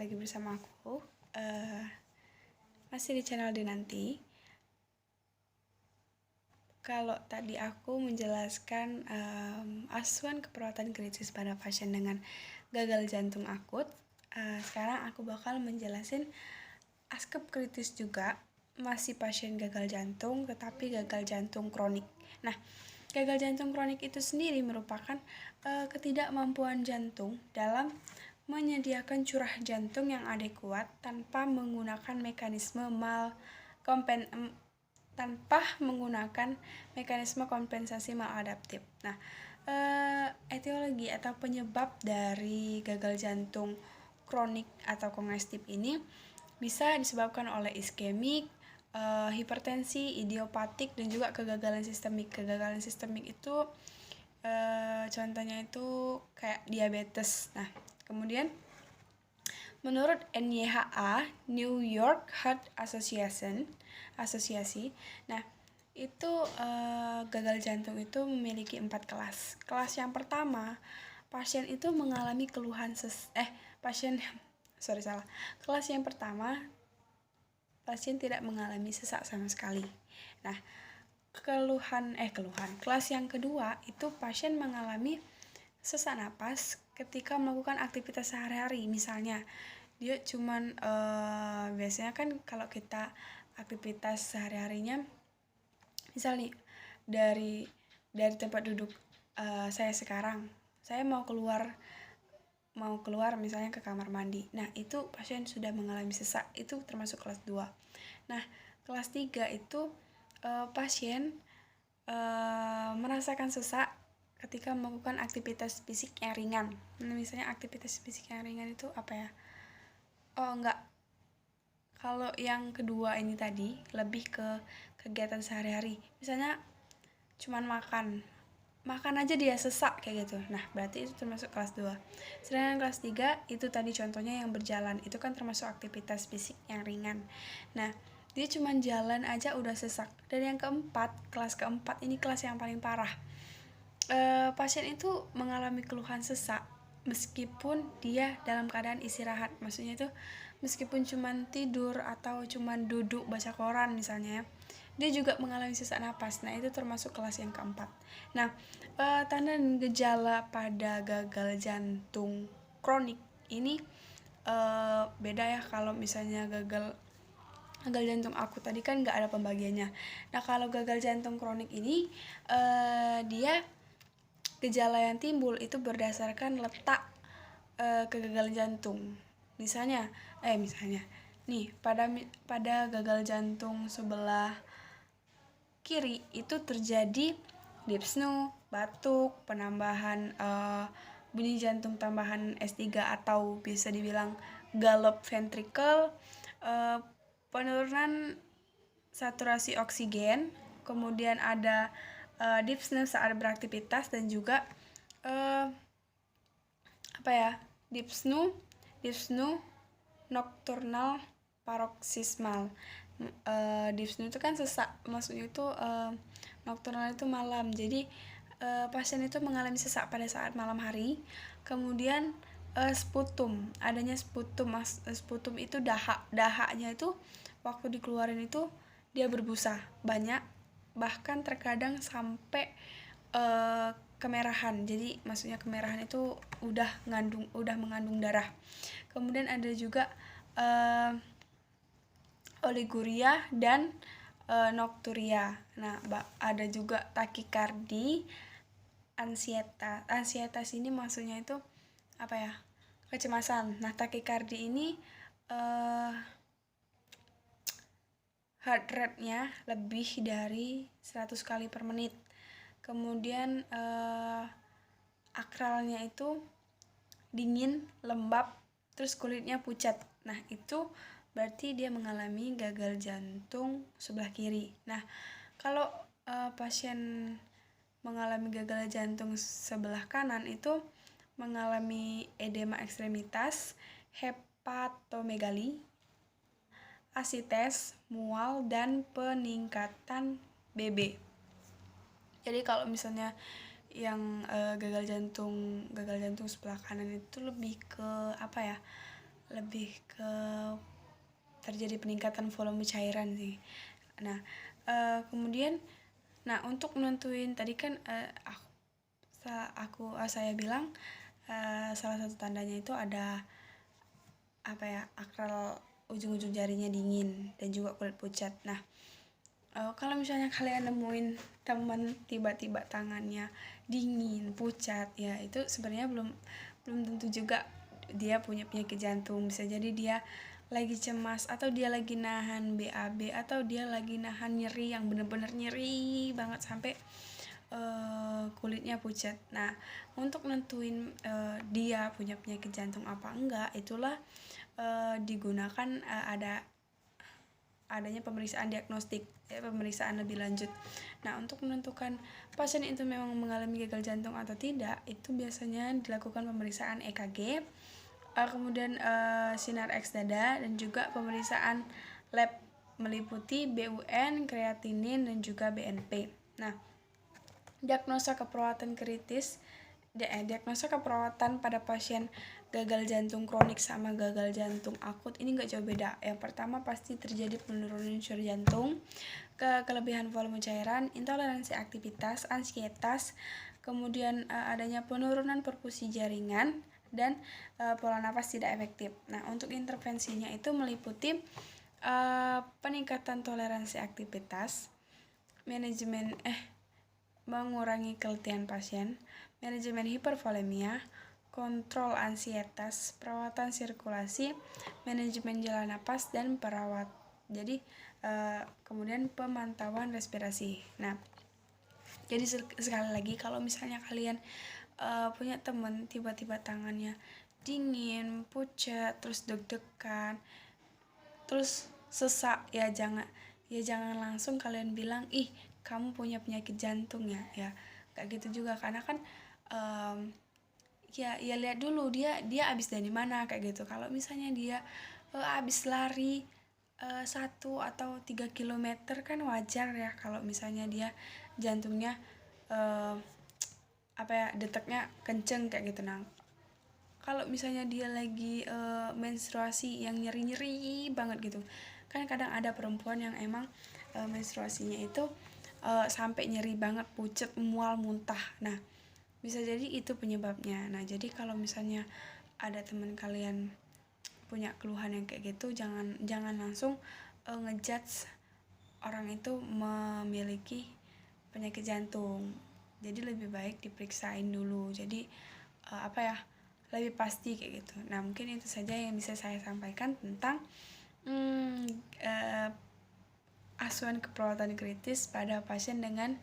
lagi bersama aku, masih di channel Dinanti. Kalau tadi aku menjelaskan asuhan keperawatan kritis pada pasien dengan gagal jantung akut, sekarang aku bakal menjelasin ASKEP kritis juga, masih pasien gagal jantung tetapi gagal jantung kronik. Nah, gagal jantung kronik itu sendiri merupakan ketidakmampuan jantung dalam menyediakan curah jantung yang adekuat tanpa menggunakan mekanisme kompensasi maladaptif. Nah, etiologi atau penyebab dari gagal jantung kronik atau kongestif ini bisa disebabkan oleh iskemik, hipertensi, idiopatik, dan juga kegagalan sistemik. Kegagalan sistemik itu contohnya itu kayak diabetes. Nah, kemudian menurut NYHA, New York Heart Associasi, nah itu gagal jantung itu memiliki 4 kelas. Kelas yang pertama, pasien itu mengalami keluhan Kelas yang pertama, pasien tidak mengalami sesak sama sekali. Nah, kelas yang kedua itu pasien mengalami sesak napas ketika melakukan aktivitas sehari-hari. Misalnya dia cuman biasanya kan kalau kita aktivitas sehari-harinya, misal nih dari tempat duduk saya sekarang, saya mau keluar misalnya ke kamar mandi. Nah, itu pasien sudah mengalami sesak, itu termasuk kelas 2. Nah, kelas 3 itu pasien merasakan sesak ketika melakukan aktivitas fisik yang ringan. Nah, misalnya aktivitas fisik yang ringan itu apa ya? Kalau yang kedua ini tadi lebih ke kegiatan sehari-hari. Misalnya cuman makan aja dia sesak kayak gitu. Nah, berarti itu termasuk kelas 2. Sedangkan kelas 3 itu tadi contohnya yang berjalan, itu kan termasuk aktivitas fisik yang ringan. Nah, dia cuma jalan aja udah sesak. Dan yang keempat, kelas keempat ini kelas yang paling parah. Pasien itu mengalami keluhan sesak meskipun dia dalam keadaan istirahat. Maksudnya itu meskipun cuman tidur atau cuman duduk baca koran misalnya, dia juga mengalami sesak napas. Nah, itu termasuk kelas yang keempat. Nah, tanda dan gejala pada gagal jantung kronik ini beda ya. Kalau misalnya gagal jantung akut tadi kan nggak ada pembagiannya. Nah, kalau gagal jantung kronik ini dia gejala yang timbul itu berdasarkan letak kegagalan jantung. Misalnya nih pada gagal jantung sebelah kiri itu terjadi dyspnea, batuk, penambahan bunyi jantung tambahan S3 atau bisa dibilang gallop ventricle, penurunan saturasi oksigen, kemudian ada dyspnea saat beraktivitas, dan juga dyspnea nocturnal paroxysmal. Dyspnea itu kan sesak, maksudnya itu nocturnal itu malam. Jadi pasien itu mengalami sesak pada saat malam hari. Kemudian sputum, adanya sputum. Sputum itu dahaknya itu waktu dikeluarin itu dia berbusa banyak, bahkan terkadang sampai kemerahan. Jadi maksudnya kemerahan itu udah mengandung darah. Kemudian ada juga oliguria dan nokturia. Nah, ada juga takikardi, ansietas ini maksudnya itu apa ya? Kecemasan. Nah, takikardi ini heart rate-nya lebih dari 100 kali per menit. Kemudian akralnya itu dingin, lembab, terus kulitnya pucat. Nah, itu berarti dia mengalami gagal jantung sebelah kiri. Nah, kalau pasien mengalami gagal jantung sebelah kanan itu mengalami edema ekstremitas, hepatomegali, asites, mual, dan peningkatan BB. Jadi kalau misalnya yang gagal jantung sebelah kanan itu lebih ke lebih ke terjadi peningkatan volume cairan sih. Nah, kemudian untuk nentuin tadi kan saya bilang salah satu tandanya itu ada akral ujung-ujung jarinya dingin dan juga kulit pucat. Nah, kalau misalnya kalian nemuin teman tiba-tiba tangannya dingin, pucat, ya itu sebenarnya belum tentu juga dia punya penyakit jantung. Bisa jadi dia lagi cemas, atau dia lagi nahan BAB, atau dia lagi nahan nyeri yang bener-bener nyeri banget sampai kulitnya pucat. Nah, untuk nentuin dia punya penyakit jantung apa enggak, itulah digunakan adanya pemeriksaan diagnostik, pemeriksaan lebih lanjut. Nah, untuk menentukan pasien itu memang mengalami gagal jantung atau tidak, itu biasanya dilakukan pemeriksaan EKG, kemudian sinar X dada, dan juga pemeriksaan lab meliputi BUN, kreatinin, dan juga BNP. Nah, diagnosa keperawatan pada pasien gagal jantung kronik sama gagal jantung akut ini nggak jauh beda. Yang pertama pasti terjadi penurunan syur jantung, kelebihan volume cairan, intoleransi aktivitas, ansietas, kemudian adanya penurunan perfusi jaringan, dan pola nafas tidak efektif. Nah, untuk intervensinya itu meliputi peningkatan toleransi aktivitas, manajemen mengurangi keletihan pasien, manajemen hipervolemia, kontrol ansietas, perawatan sirkulasi, manajemen jalan napas, dan kemudian pemantauan respirasi. Nah, jadi sekali lagi, kalau misalnya kalian punya teman tiba-tiba tangannya dingin, pucat, terus deg-degan, terus sesak, ya jangan langsung kalian bilang ih kamu punya penyakit jantung ya kayak gitu juga, karena kan ya lihat dulu dia abis dari mana kayak gitu. Kalau misalnya dia abis lari 1 atau 3 kilometer kan wajar ya kalau misalnya dia jantungnya detaknya kenceng kayak gitu. Nah, kalau misalnya dia lagi menstruasi yang nyeri-nyeri banget gitu, kan kadang ada perempuan yang emang menstruasinya itu sampai nyeri banget, pucet, mual, muntah. Nah, bisa jadi itu penyebabnya. Nah, jadi kalau misalnya ada teman kalian punya keluhan yang kayak gitu, jangan langsung ngejudge orang itu memiliki penyakit jantung. Jadi lebih baik diperiksain dulu. Jadi lebih pasti kayak gitu. Nah, mungkin itu saja yang bisa saya sampaikan tentang asuhan keperawatan kritis pada pasien dengan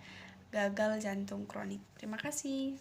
gagal jantung kronik. Terima kasih.